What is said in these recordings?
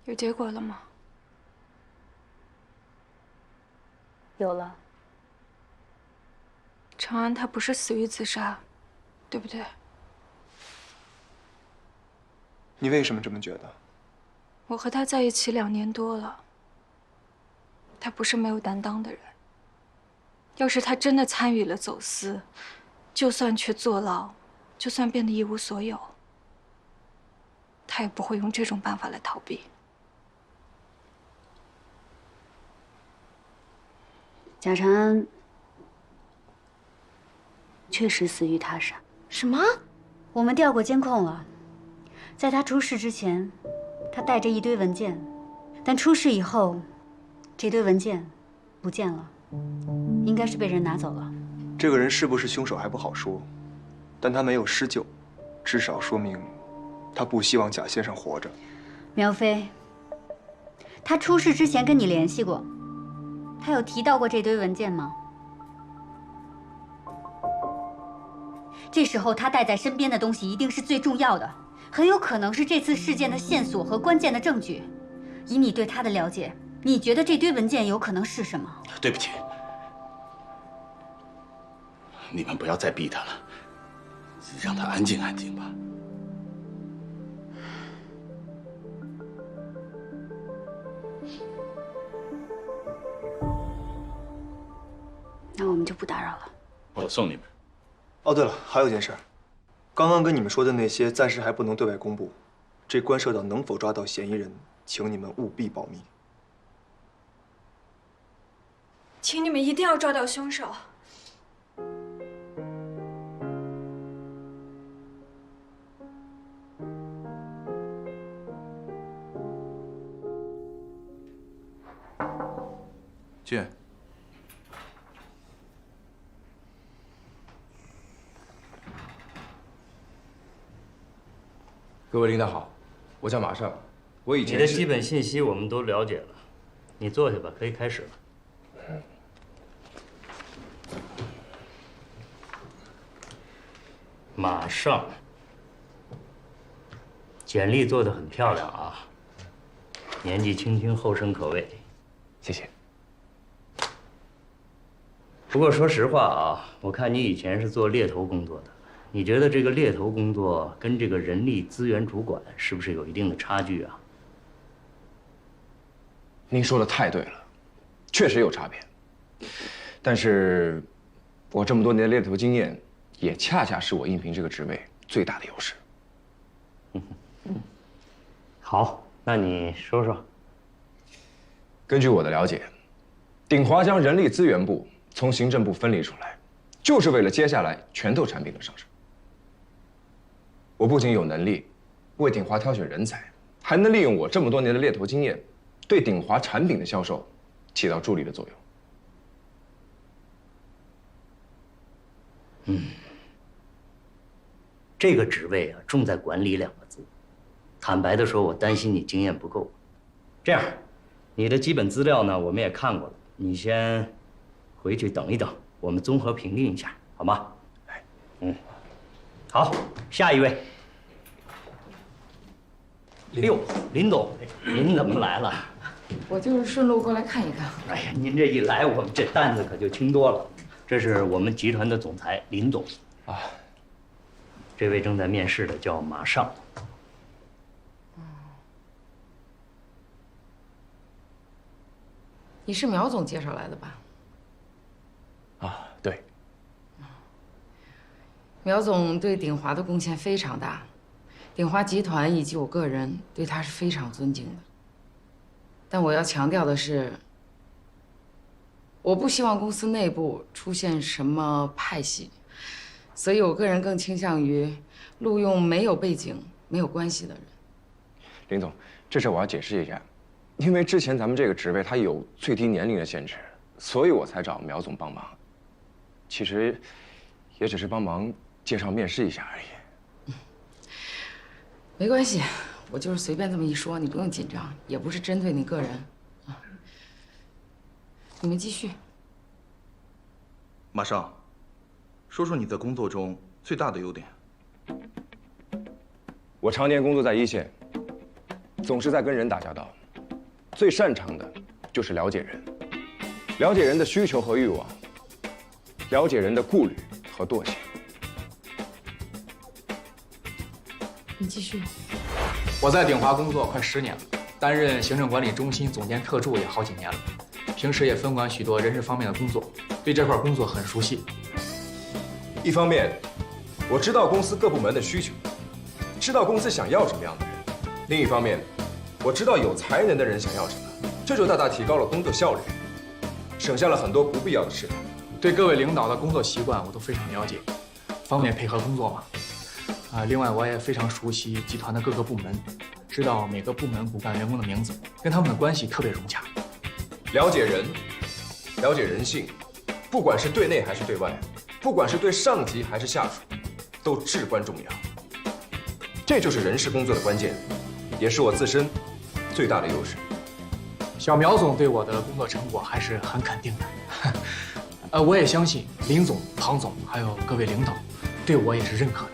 有结果了吗？有了。长安他不是死于自杀，对不对？你为什么这么觉得？我和他在一起2年多了，他不是没有担当的人。要是他真的参与了走私，就算去坐牢，就算变得一无所有，他也不会用这种办法来逃避。贾长安确实死于他杀。什么？我们调过监控了，在他出事之前，他带着一堆文件，但出事以后，这堆文件不见了，应该是被人拿走了。这个人是不是凶手还不好说，但他没有施救，至少说明他不希望贾先生活着。苗飞，他出事之前跟你联系过，他有提到过这堆文件吗？这时候他带在身边的东西一定是最重要的，很有可能是这次事件的线索和关键的证据。以你对他的了解，你觉得这堆文件有可能是什么？对不起，你们不要再逼他了，让他安静安静吧。那我们就不打扰了。我送你们。哦，对了，还有件事，刚刚跟你们说的那些暂时还不能对外公布，这关涉到能否抓到嫌疑人，请你们务必保密。请你们一定要抓到凶手。进。各位领导好，我叫马尚，我以前你的基本信息我们都了解了，你坐下吧，可以开始了。马上，简历做得很漂亮啊，年纪轻轻，后生可畏。谢谢。不过说实话啊，我看你以前是做猎头工作的，你觉得这个猎头工作跟这个人力资源主管是不是有一定的差距啊？您说的太对了，确实有差别。但是，我这么多年的猎头经验，也恰恰是我应聘这个职位最大的优势。好，那你说说。根据我的了解，鼎华将人力资源部从行政部分离出来，就是为了接下来拳头产品的上市。我不仅有能力为鼎华挑选人才，还能利用我这么多年的猎头经验，对鼎华产品的销售起到助力的作用。这个职位啊，重在管理2个字。坦白的说，我担心你经验不够。这样，你的基本资料呢，我们也看过了，你先回去等一等，我们综合评定一下，好吗？好，下一位。哎呦，林总，您怎么来了？我就是顺路过来看一看。哎呀，您这一来，我们这担子可就轻多了。这是我们集团的总裁林总啊，这位正在面试的叫马尚。你是苗总介绍来的吧？啊，对。苗总对鼎华的贡献非常大，鼎华集团以及我个人对他是非常尊敬的。但我要强调的是，我不希望公司内部出现什么派系，所以我个人更倾向于录用没有背景、没有关系的人。林总，这事我要解释一下，因为之前咱们这个职位它有最低年龄的限制，所以我才找苗总帮忙。其实，也只是帮忙介绍面试一下而已。没关系，我就是随便这么一说，你不用紧张，也不是针对你个人啊。你们继续。马上，说说你在工作中最大的优点。我常年工作在一线，总是在跟人打交道，最擅长的就是了解人，了解人的需求和欲望，了解人的顾虑和惰性。你继续。我在鼎华工作快10年了，担任行政管理中心总监特助也好几年了，平时也分管许多人事方面的工作，对这块工作很熟悉。一方面，我知道公司各部门的需求，知道公司想要什么样的人；另一方面，我知道有才能的人想要什么，这就大大提高了工作效率，省下了很多不必要的事。对各位领导的工作习惯我都非常了解，方便配合工作嘛。另外我也非常熟悉集团的各个部门，知道每个部门骨干员工的名字，跟他们的关系特别融洽。了解人，了解人性，不管是对内还是对外，不管是对上级还是下属，都至关重要。这就是人事工作的关键，也是我自身最大的优势。小苗总对我的工作成果还是很肯定的，我也相信林总、庞总还有各位领导对我也是认可的。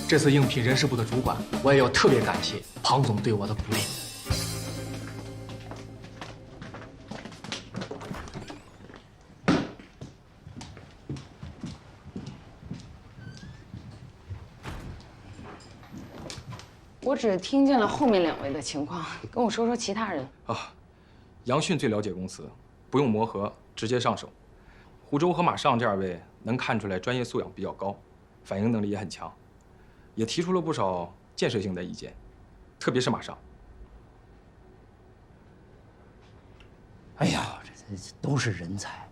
这次应聘人事部的主管，我也要特别感谢庞总对我的鼓励。我只听见了后面2位的情况，跟我说说其他人。杨迅最了解公司，不用磨合，直接上手。胡周和马上这2位能看出来专业素养比较高，反应能力也很强，也提出了不少建设性的意见，特别是马上。哎呀，这都是人才，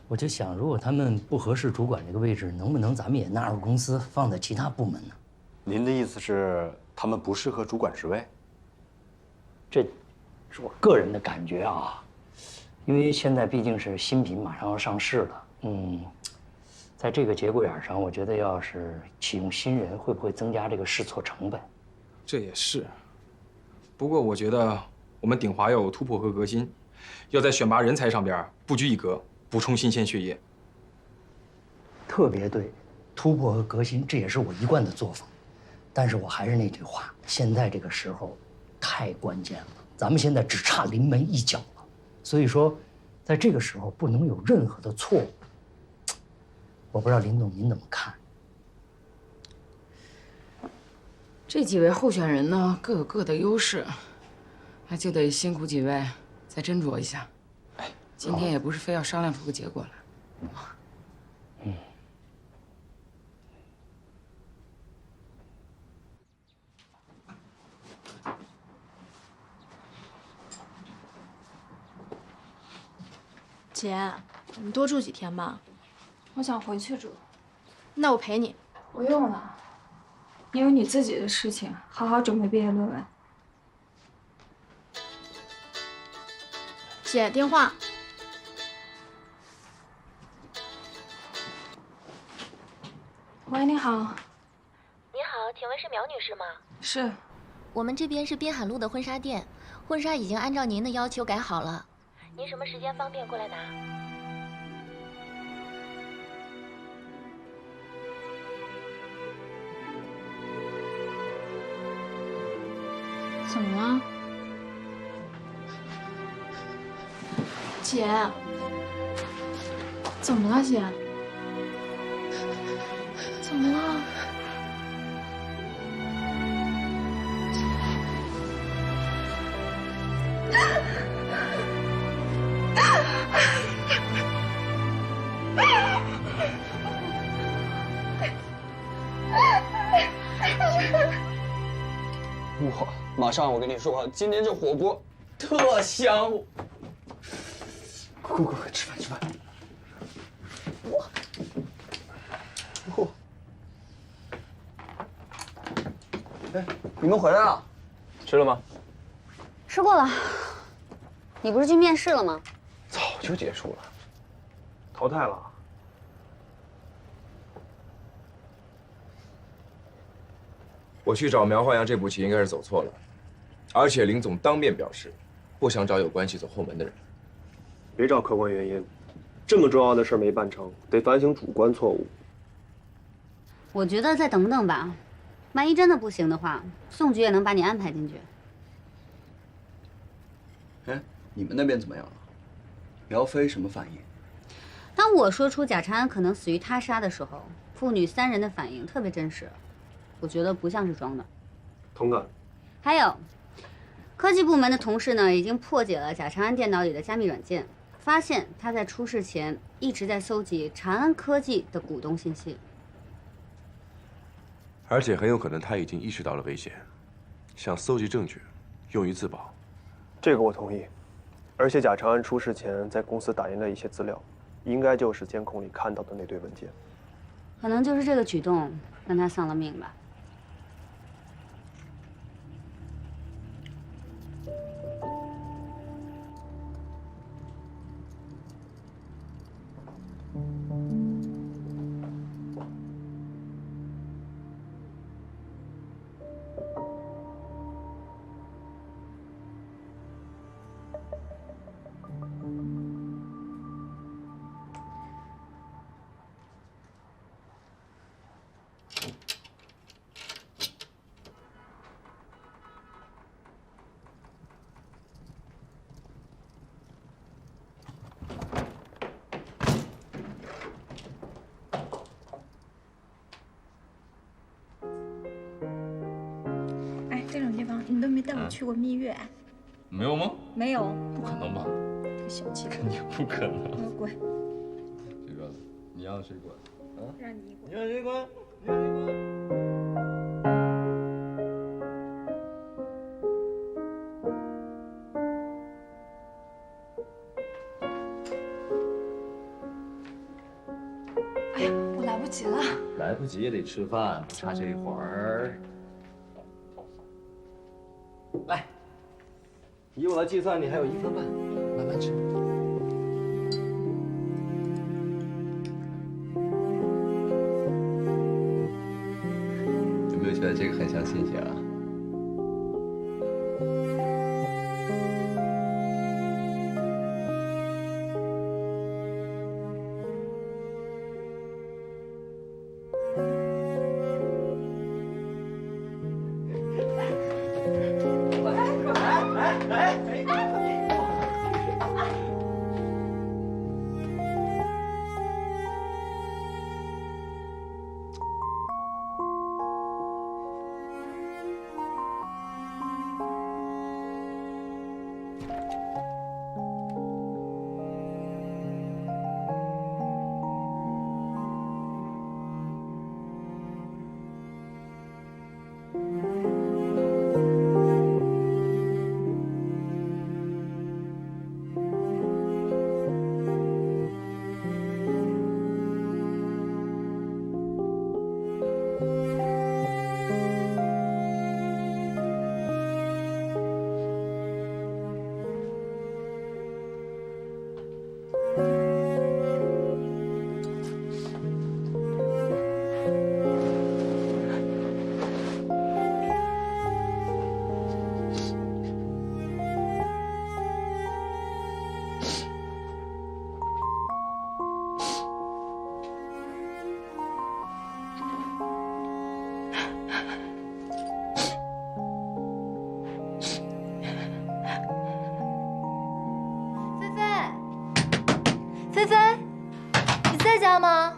我就想，如果他们不合适主管这个位置，能不能咱们也纳入公司，放在其他部门呢？您的意思是他们不适合主管职位？这是我个人的感觉啊，因为现在毕竟是新品马上要上市了，在这个节骨眼上，我觉得要是启用新人，会不会增加这个试错成本？这也是，不过我觉得我们鼎华要有突破和革新，要在选拔人才上边不拘一格，补充新鲜血液。特别对，突破和革新，这也是我一贯的作风。但是我还是那句话，现在这个时候太关键了，咱们现在只差临门一脚了，所以说，在这个时候不能有任何的错误。我不知道林总您怎么看？这几位候选人呢，各有各的优势，那就得辛苦几位再斟酌一下。今天也不是非要商量出个结果来。姐，你多住几天吧。我想回去住。那我陪你。不用了，你有你自己的事情，好好准备毕业论文。姐，电话。喂，你好。你好，请问是苗女士吗？是。我们这边是滨海路的婚纱店，婚纱已经按照您的要求改好了。您什么时间方便过来拿？怎么了？姐，怎么了，姐？怎么了？哇，马上我跟你说，今天这火锅特香。快吃饭吃饭。哇！哎，你们回来了，吃了吗？吃过了。你不是去面试了吗？早就结束了，淘汰了。我去找苗花阳这步棋应该是走错了，而且林总当面表示，不想找有关系走后门的人。别找客观原因，这么重要的事没办成，得反省主观错误。我觉得再等等吧，万一真的不行的话，宋局也能把你安排进去。哎，你们那边怎么样了？苗飞什么反应？当我说出贾长安可能死于他杀的时候，父女3人的反应特别真实，我觉得不像是装的。同感。还有，科技部门的同事呢，已经破解了贾长安电脑里的加密软件，发现他在出事前一直在搜集长安科技的股东信息，而且很有可能他已经意识到了危险，想搜集证据，用于自保。这个我同意。而且贾长安出事前在公司打印了一些资料，应该就是监控里看到的那堆文件。可能就是这个举动让他丧了命吧。这种地方你都没带我去过蜜月，没有吗？没有，不可能吧？太小气了，肯定不可能。滚！这个你让谁管？啊？让你滚！你让谁管？你让谁管？哎呀，我来不及了。来不及也得吃饭，不差这一会儿。来，以我的计算，你还有1分半，慢慢吃。有没有觉得这个很像新鲜啊？菲菲，你在家吗？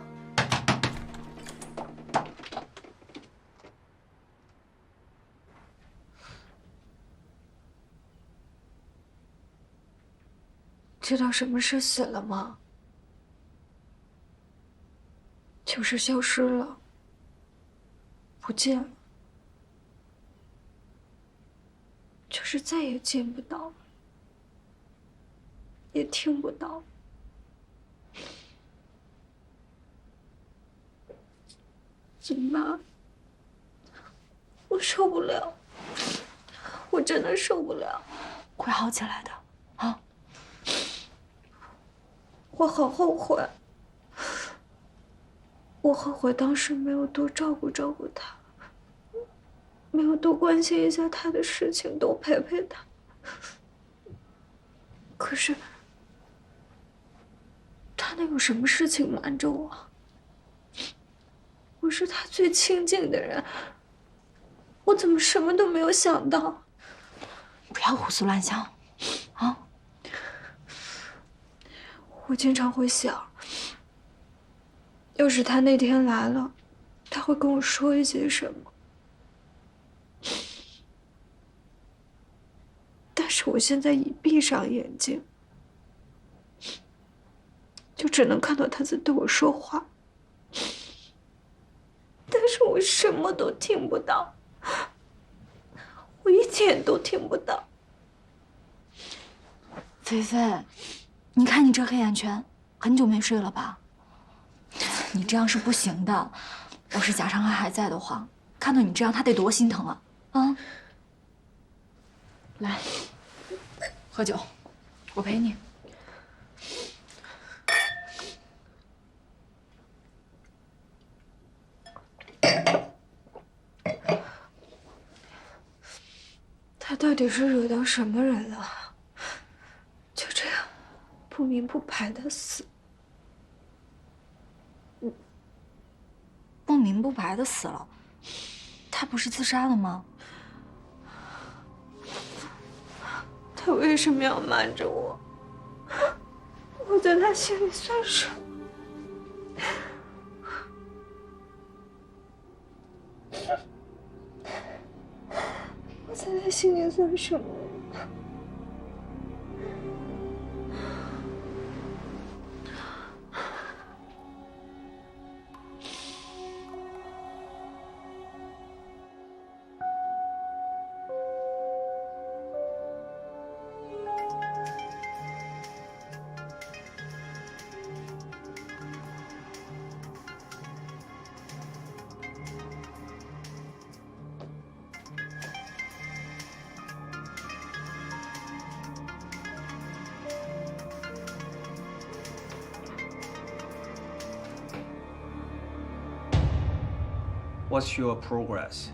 知道什么是死了吗？就是消失了，不见了，就是再也见不到，也听不到。怎么办？我受不了，我真的受不了。会好起来的，啊！我好后悔，我后悔当时没有多照顾他，没有多关心一下他的事情，多陪陪他。可是，他能有什么事情瞒着我？我是他最亲近的人，我怎么什么都没有想到？不要胡思乱想，啊？我经常会想，要是他那天来了，他会跟我说一些什么？但是我现在一闭上眼睛，就只能看到他在对我说话，但是我什么都听不到，我一点都听不到。菲菲，你看你这黑眼圈，很久没睡了吧？你这样是不行的。要是贾长安还在的话，看到你这样，他得多心疼啊！啊，来，喝酒，我陪你。他到底是惹到什么人了？就这样不明不白的死。不明不白的死了，他不是自杀的吗？他为什么要瞒着我？我在他心里算什么？我在他心里算什么？ What's your progress?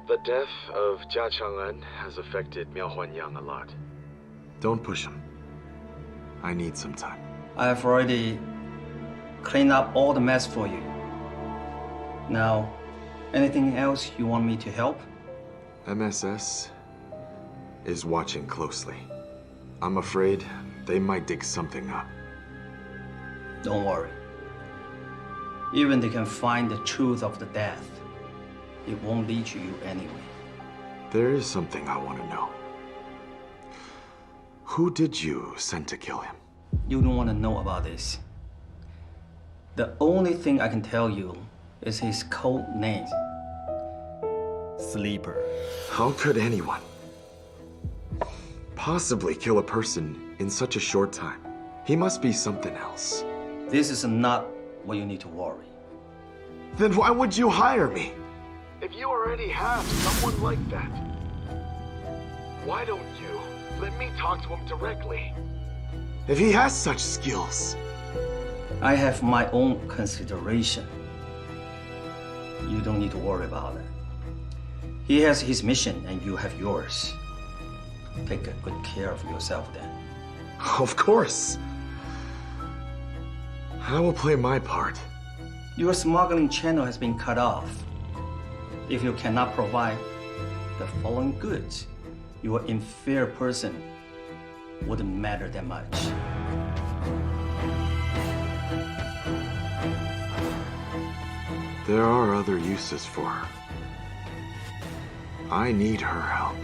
The death of Jia Chang'an has affected Miao Huanyang a lot. Don't push him. I need some time. I have already cleaned up all the mess for you. Now, anything else you want me to help? MSS is watching closely. I'm afraid they might dig something up. Don't worry. Even they can find the truth of the death, it won't lead to you anyway. There is something I want to know. Who did you send to kill him? You don't want to know about this. The only thing I can tell you is his code name. Sleeper. How could anyone possibly kill a person in such a short time? He must be something else. This is not what you need to worry. Then why would you hire me? If you already have someone like that, why don't you let me talk to him directly? If he has such skills. I have my own consideration. You don't need to worry about it. He has his mission and you have yours. Take good care of yourself then. Of course. I will play my part. Your smuggling channel has been cut off. If you cannot provide the following goods, your inferior person wouldn't matter that much. There are other uses for her. I need her help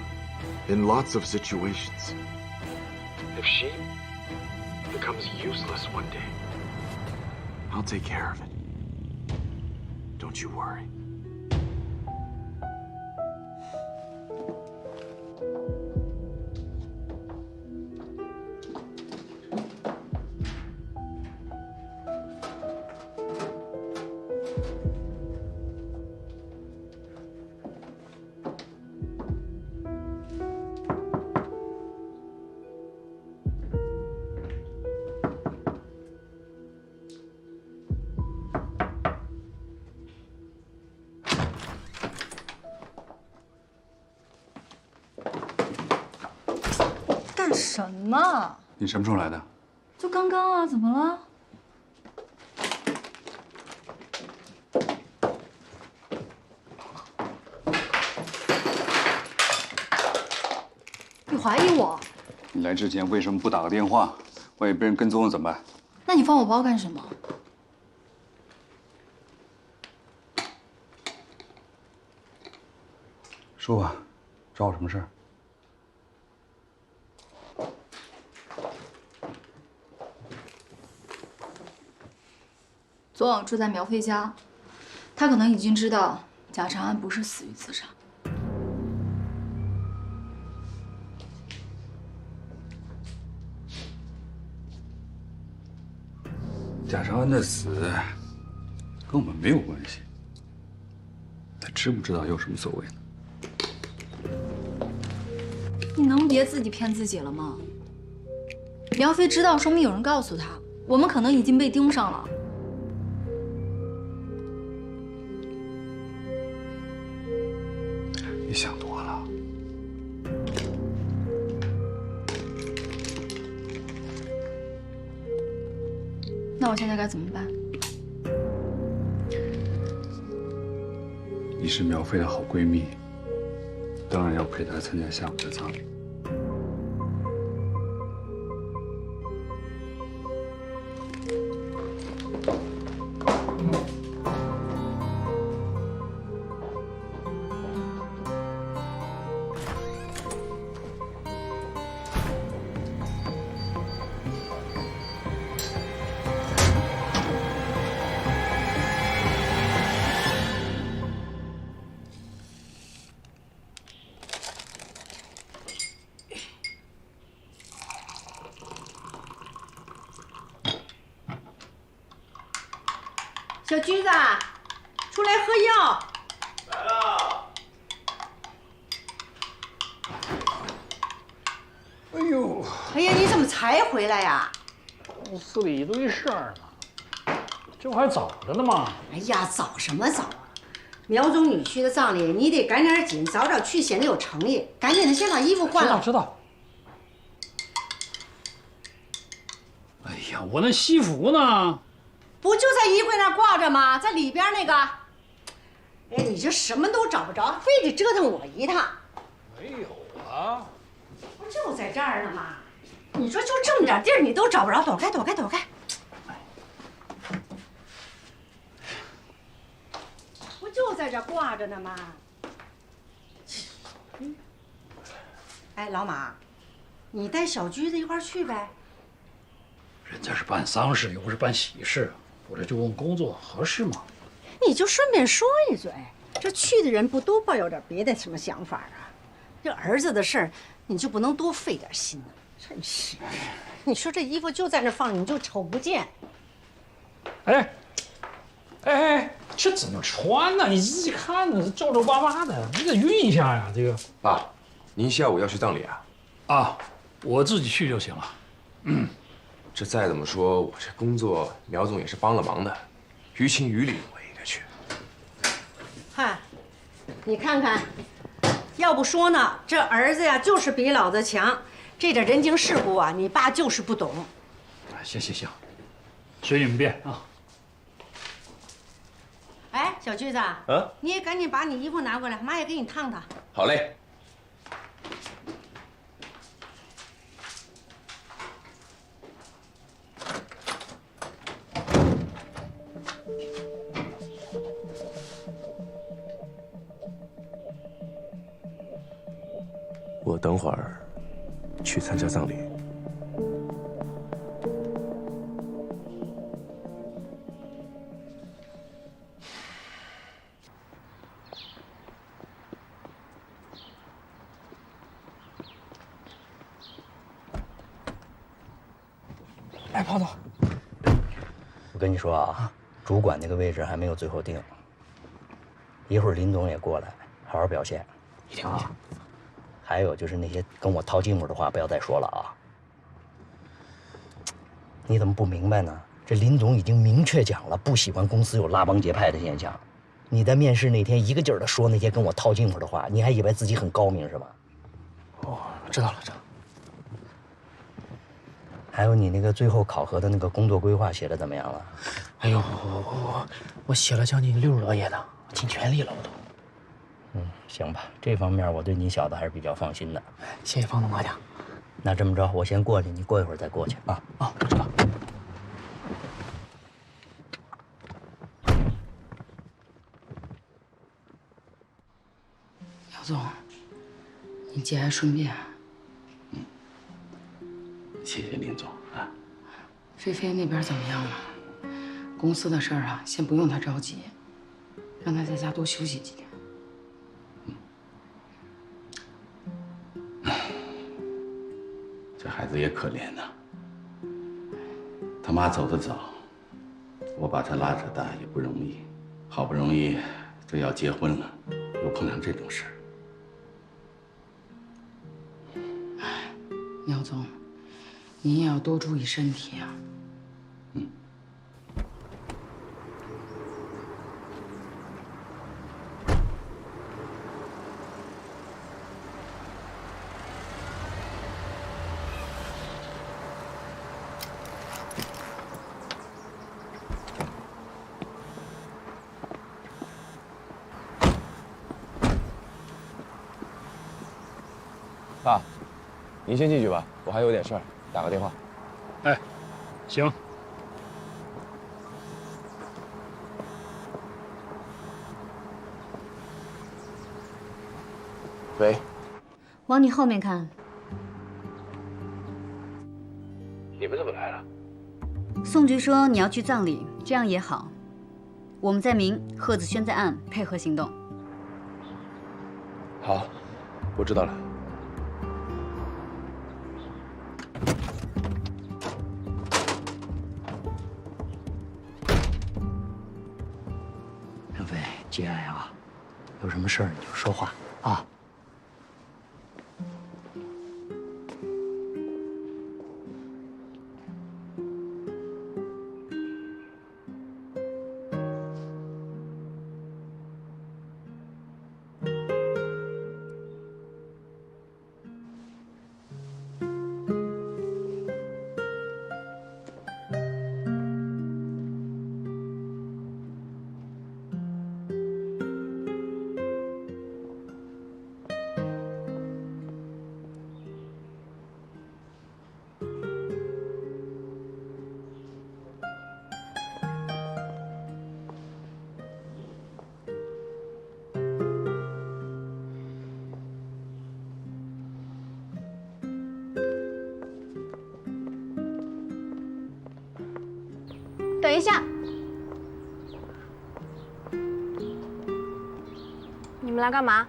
in lots of situations. If she becomes useless one day, I'll take care of it. Don't you worry.干什么？你什么时候来的？就刚刚啊，怎么了？哟，怀疑我？你来之前为什么不打个电话？万一被人跟踪了怎么办？那你放我包干什么？说吧，找我什么事儿？昨晚我住在苗飞家，他可能已经知道贾长安不是死于自杀。贾长安的死跟我们没有关系，他知不知道有什么所谓呢？你能别自己骗自己了吗？苗飞知道，说明有人告诉他，我们可能已经被盯上了。你想多了。那我现在该怎么办？你是苗飞的好闺蜜，当然要陪她参加下午的葬礼。小橘子，出来喝药。来了。哎呦！哎呀，你怎么才回来呀？公司里一堆事儿呢，这不还早着呢吗？哎呀，早什么早啊！苗总女婿的葬礼，你得赶点紧，早点去显得有诚意。赶紧的，先把衣服换了。知道。哎呀，我那西服呢？不就在衣柜那儿挂着吗？在里边那个。哎，你这什么都找不着，非得折腾我一趟。没有啊。不就在这儿呢吗？你说就这么点地儿，你都找不着，躲开，躲开，躲开。不就在这挂着呢吗？哎，老马，你带小橘子一块儿去呗。人家是办丧事，又不是办喜事，我这就问工作合适吗？你就顺便说一嘴，这去的人不都抱有点别的什么想法啊？这儿子的事儿，你就不能多费点心呢？真是，你说这衣服就在那放着，你就瞅不见。哎，这怎么穿呢？你自己看呢，皱皱巴巴的，你得熨一下呀。这个爸，您下午要去葬礼啊？啊，我自己去就行了。这再怎么说，我这工作苗总也是帮了忙的，于情于理我也应该去。嗨，你看看，要不说呢，这儿子呀就是比老子强，这点人情世故啊，你爸就是不懂。行，随你们便啊。哎，小橘子，你也赶紧把你衣服拿过来，妈也给你烫烫。好嘞。我等会儿去参加葬礼。哎，胖总，我跟你说啊，主管那个位置还没有最后定，一会儿林总也过来，好好表现。一定啊。还有就是那些跟我套近乎的话，不要再说了啊！你怎么不明白呢？这林总已经明确讲了，不喜欢公司有拉帮结派的现象。你在面试那天一个劲儿的说那些跟我套近乎的话，你还以为自己很高明是吧？哦，知道了。还有你那个最后考核的那个工作规划写的怎么样了？哎呦，我写了将近60多页呢，尽全力了我都。行吧，这方面我对你小子还是比较放心的。谢谢方总科长。那这么着，我先过去，你过一会儿再过去啊。哦，我知道。姚总，你节哀顺变。谢谢林总啊。菲菲那边怎么样了？公司的事儿啊，先不用他着急，让他在家多休息几天。这孩子也可怜呐，他妈走得早，我把他拉扯大也不容易，好不容易这要结婚了，又碰上这种事儿。苗总，您也要多注意身体啊。爸，您先进去吧，我还有点事儿，打个电话。哎，行。喂，往你后面看。你们怎么来了？宋局说你要去葬礼，这样也好。我们在明，贺子轩在暗，配合行动。好，我知道了。陈飞，节哀啊，有什么事儿你就说话啊。等一下，你们来干嘛？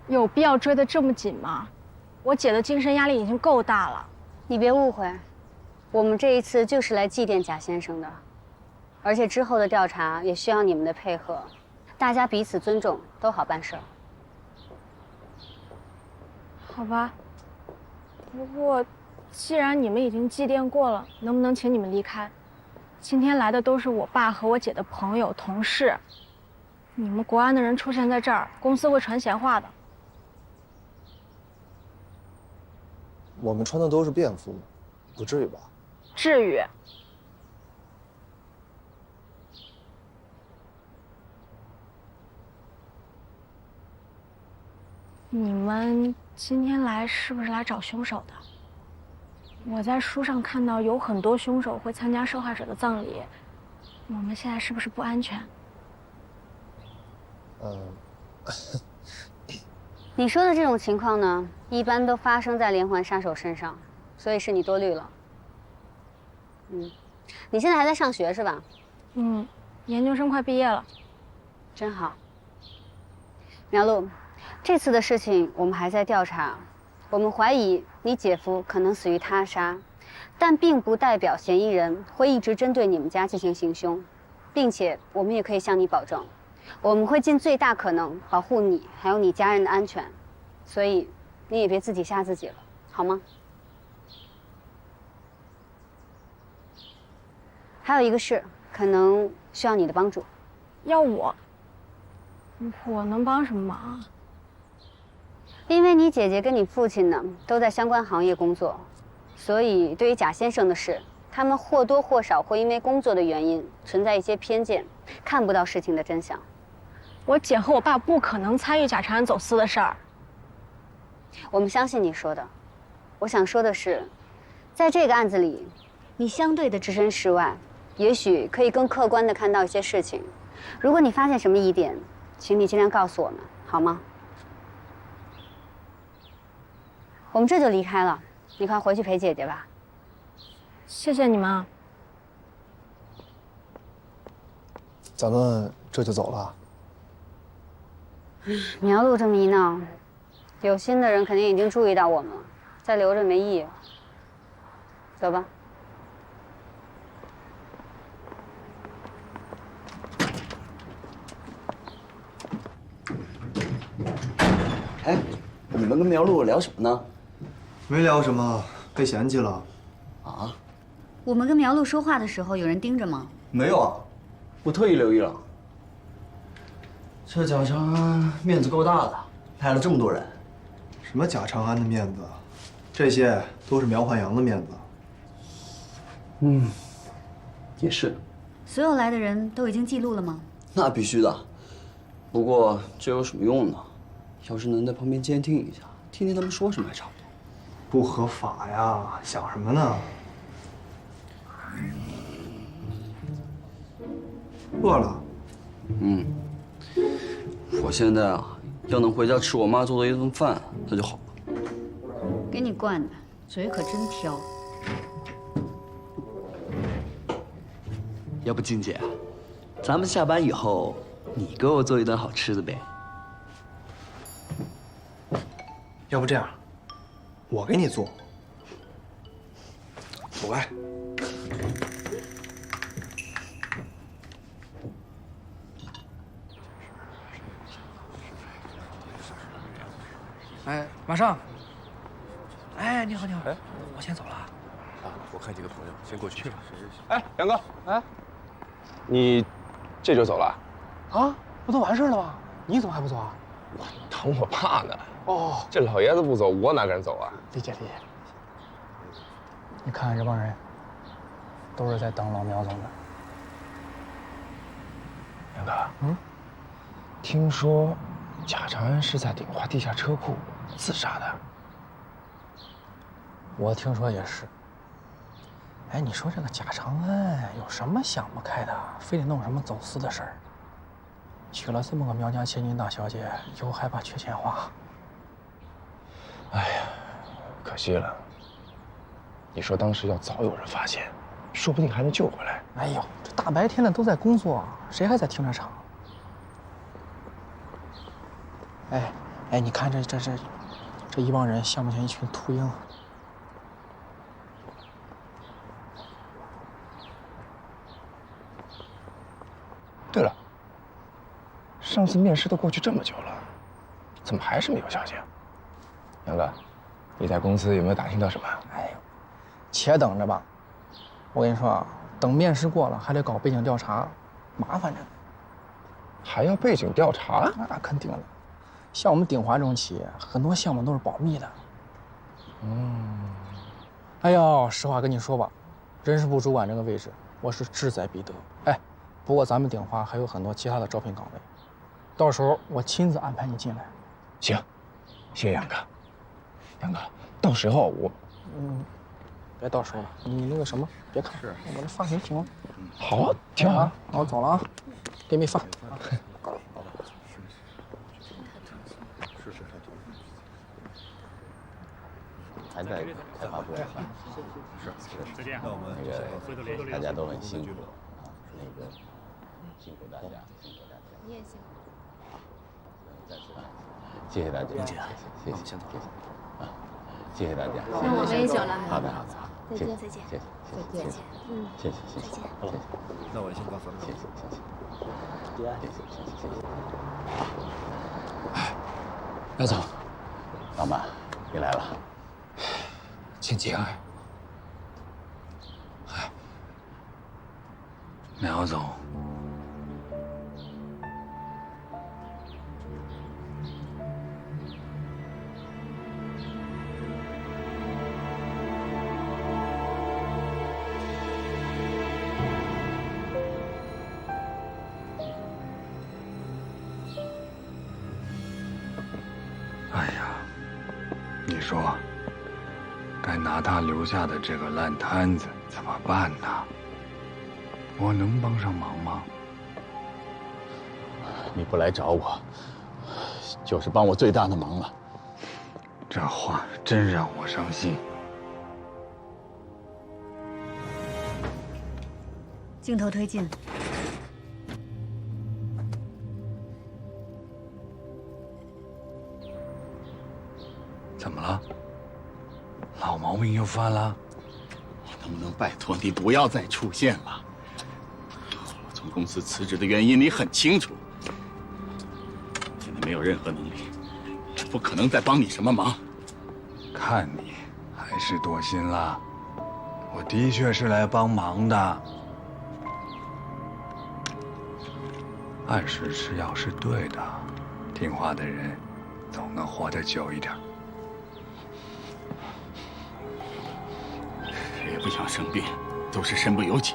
有必要追得这么紧吗？我姐的精神压力已经够大了。你别误会，我们这一次就是来祭奠贾先生的，而且之后的调查也需要你们的配合，大家彼此尊重，都好办事儿。好吧，不过既然你们已经祭奠过了，能不能请你们离开？今天来的都是我爸和我姐的朋友、同事，你们国安的人出现在这儿，公司会传闲话的。我们穿的都是便服，不至于吧？至于。你们今天来是不是来找凶手的？我在书上看到有很多凶手会参加受害者的葬礼，我们现在是不是不安全？你说的这种情况呢，一般都发生在连环杀手身上，所以是你多虑了。你现在还在上学是吧？研究生快毕业了。真好。苗露，这次的事情我们还在调查，我们怀疑你姐夫可能死于他杀，但并不代表嫌疑人会一直针对你们家进行行凶，并且我们也可以向你保证，我们会尽最大可能保护你还有你家人的安全，所以你也别自己吓自己了，好吗？还有一个事，可能需要你的帮助。要我能帮什么忙啊？因为你姐姐跟你父亲呢都在相关行业工作，所以对于贾先生的事，他们或多或少会因为工作的原因存在一些偏见，看不到事情的真相。我姐和我爸不可能参与贾长安走私的事儿。我们相信你说的。我想说的是，在这个案子里，你相对的置身事外，也许可以更客观地看到一些事情。如果你发现什么疑点，请你尽量告诉我们，好吗？我们这就离开了，你快回去陪姐姐吧。谢谢你们。咱们这就走了？苗路这么一闹，有心的人肯定已经注意到我们了，再留着没意义。走吧。哎，你们跟苗路聊什么呢？没聊什么，被嫌弃了。啊？我们跟苗路说话的时候，有人盯着吗？没有啊，我特意留意了。这贾长安面子够大的，派了这么多人。什么贾长安的面子？这些都是苗焕阳的面子。嗯，也是。所有来的人都已经记录了吗？那必须的。不过这有什么用呢？要是能在旁边监听一下，听听他们说什么还差不多。不合法呀，想什么呢？饿了。嗯。我现在啊，要能回家吃我妈做的一顿饭，那就好了。给你惯的，嘴可真挑。要不静姐，咱们下班以后，你给我做一顿好吃的呗。要不这样，我给你做。走来。哎，马上。哎，你好，你好。哎，我先走了。啊，我看几个朋友，先过去。哎，杨哥，哎，你这就走了？啊，不都完事了吗？你怎么还不走啊？我等我爸呢。哦，这老爷子不走，我哪敢走啊？理解理解。你看看这帮人，都是在等老苗总的。杨哥，听说贾长安是在鼎华地下车库自杀的。我听说也是。哎，你说这个贾长安有什么想不开的，非得弄什么走私的事儿？娶了这么个苗家千金大小姐，以后还怕缺钱花？哎呀，可惜了。你说当时要早有人发现，说不定还能救回来。哎呦，这大白天的都在工作，谁还在停车场？哎，你看这一帮人像不像一群秃鹰？对了，上次面试都过去这么久了，怎么还是没有消息啊？杨哥，你在公司有没有打听到什么？哎呦，且等着吧。我跟你说啊，等面试过了，还得搞背景调查，麻烦着呢。还要背景调查？那肯定的。像我们鼎华这种企业，很多项目都是保密的。哎呦，实话跟你说吧，人事部主管这个位置，我是志在必得。哎，不过咱们鼎华还有很多其他的招聘岗位，到时候我亲自安排你进来。行，谢谢杨哥。杨哥，到时候我……别到时候了，你那个什么，别看，我这发型挺好。好，挺好。那我走了啊，给你发。还在开发部门吧？是。再见。那我们那个大家都很辛苦啊，那个辛苦大家，辛苦大家。你也辛苦。再次谢谢大家，谢谢，先走，谢谢啊，谢谢大家。那我们也走了。好的，好的，再见，再见，谢谢，再见，谢谢，谢谢，再见。好了，那我先告辞了。谢谢，谢谢，谢谢。苗总，老马，你来了。请节哀。苗总，说，该拿他留下的这个烂摊子怎么办呢？我能帮上忙吗？你不来找我，就是帮我最大的忙了。这话真让我伤心。镜头推进。怎么了？老毛病又犯了？能不能拜托你不要再出现了？我从公司辞职的原因你很清楚。现在没有任何能力，不可能再帮你什么忙。看你还是多心了。我的确是来帮忙的。按时吃药是对的，听话的人总能活得久一点。谁也不想生病，都是身不由己。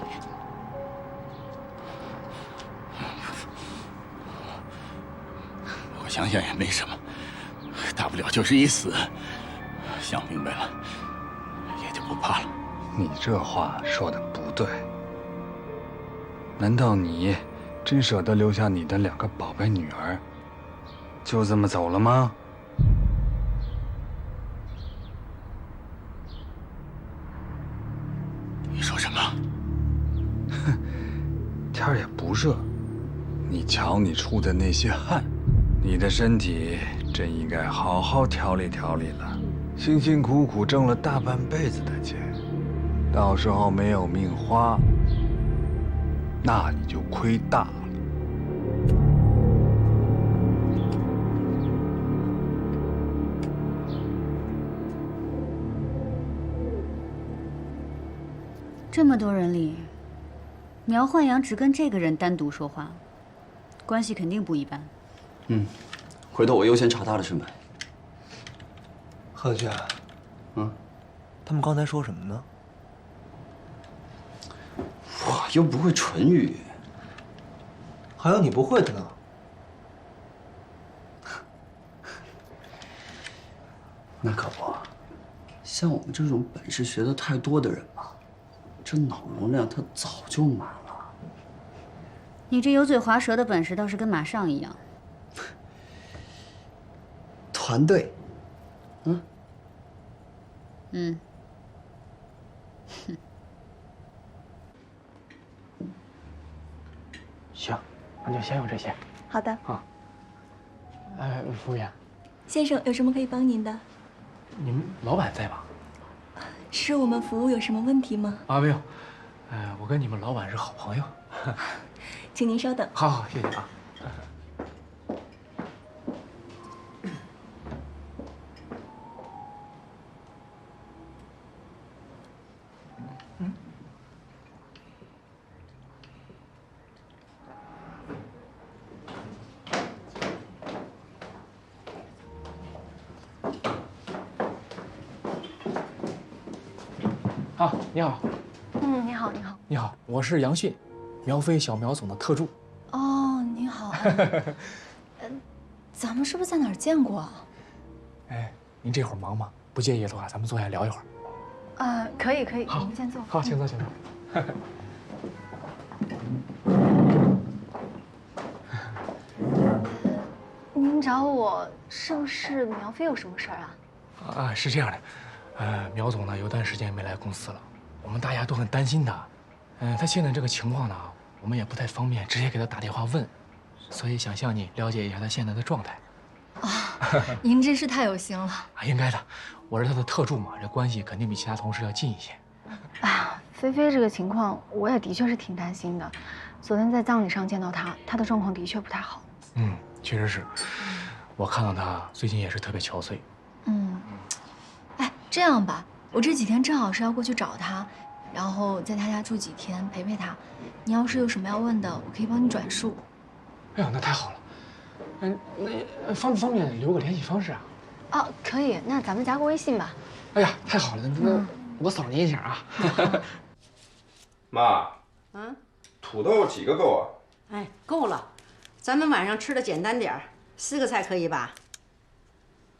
我想想也没什么，大不了就是一死。想明白了，也就不怕了。你这话说的不对。难道你真舍得留下你的2个宝贝女儿，就这么走了吗？你说什么？哼，天儿也不热，你瞧你出的那些汗，你的身体真应该好好调理调理了。辛辛苦苦挣了大半辈子的钱，到时候没有命花，那你就亏大了。这么多人里，苗焕阳只跟这个人单独说话，关系肯定不一般。回头我优先查他的身份。贺娟，他们刚才说什么呢？我又不会唇语，还有你不会的呢。那可不，像我们这种本事学的太多的人嘛，这脑容量他早就满了。你这油嘴滑舌的本事倒是跟马上一样。团队，行，那就先有这些。好的。啊。服务员，先生有什么可以帮您的？你们老板在吧？是我们服务有什么问题吗？啊，没有。我跟你们老板是好朋友。请您稍等。好，谢谢啊。啊，你好。你好，你好。你好，我是杨迅，苗飞小苗总的特助。哦，你好。咱们是不是在哪儿见过啊？哎，您这会儿忙吗？不介意的话，咱们坐下聊一会儿。可以，好，您先坐。好，请坐，请坐。您找我是不是苗飞有什么事儿啊？是这样的，苗总呢有段时间没来公司了，我们大家都很担心他。他现在这个情况呢，我们也不太方便直接给他打电话问，所以想向你了解一下他现在的状态。您真是太有心了。应该的，我是他的特助嘛，这关系肯定比其他同事要近一些。哎呀，菲菲这个情况，我也的确是挺担心的。昨天在葬礼上见到她，她的状况的确不太好。确实是，我看到他最近也是特别憔悴。哎，这样吧，我这几天正好是要过去找他，然后在他家住几天陪陪他。你要是有什么要问的，我可以帮你转述。哎呦，那太好了。那方不方便留个联系方式啊？可以，那咱们加个微信吧。哎呀，太好了，那我扫您一下啊。妈，土豆几个够啊？哎，够了，咱们晚上吃的简单点儿，4个菜可以吧？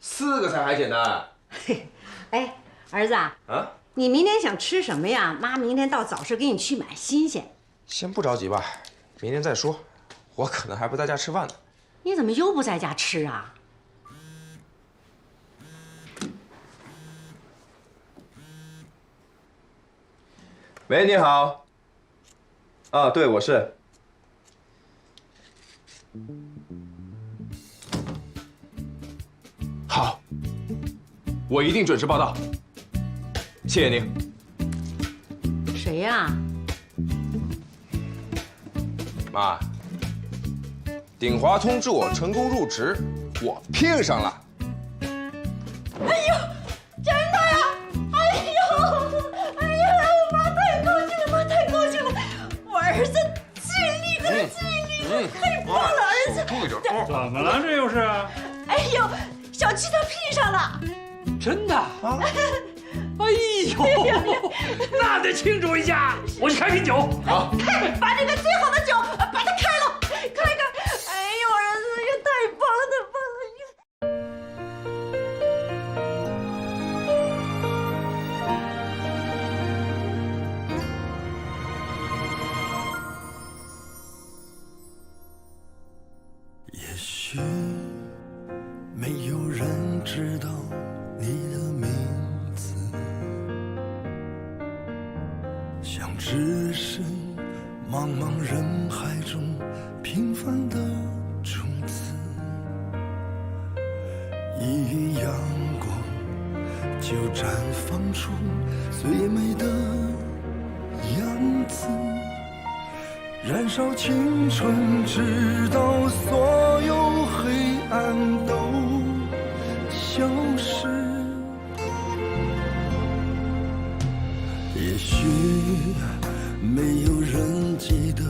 4个菜还简单？嘿，哎，儿子啊，你明天想吃什么呀？妈明天到早市给你去买新鲜。先不着急吧，明天再说。我可能还不在家吃饭呢。你怎么又不在家吃啊？喂，你好。啊，对，我是。好，我一定准时报到。谢谢您。谁呀？妈，鼎华通知我成功入职，我聘上了。哎呦，真的呀！哎呀，我妈太高兴了，妈太高兴了！我儿子尽力了，太棒了，儿子！注意点。怎么了？这又是？哎呦，小七他聘上了。真的啊！哎呦，那得庆祝一下！我去开瓶酒。好，把这个最好的酒把它开了，开！哎呦，儿子也太棒了，太棒了！也许没有人知道你的名字，像只是茫茫人海中平凡的种子，一遇阳光就绽放出最美的样子，燃烧青春，直到所有黑暗都消失。也许没有人记得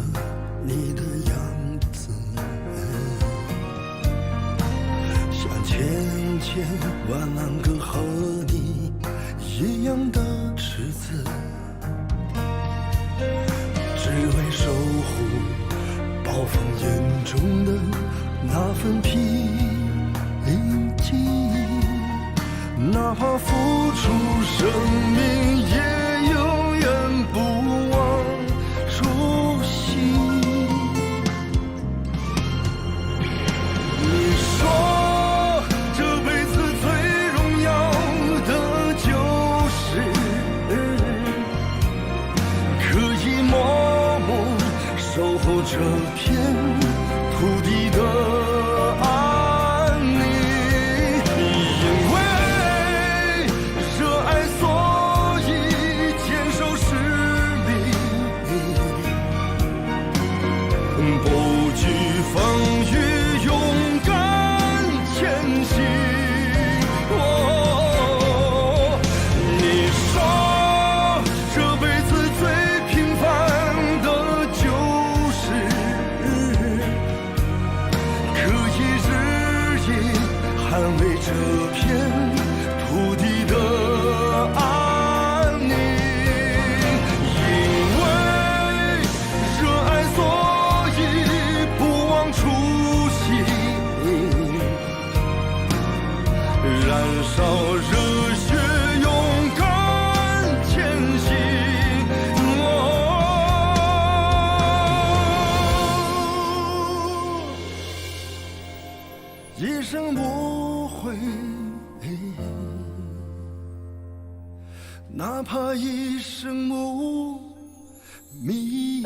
你的样子，像千万个和你一样的池子，只为守护暴风眼中的那份平静，哪怕付出生命也永远不忘初心。你说这辈子最荣耀的就是可以默默守候这片土地的安宁，因为热爱，所以坚守使命，不惧风雨，勇敢前行。你说这辈子最平凡的就是可以日夜捍卫这片土地的安宁，因为热爱，所以不忘初心，燃烧热血，勇敢前行。一生无悔，哪怕一生无名。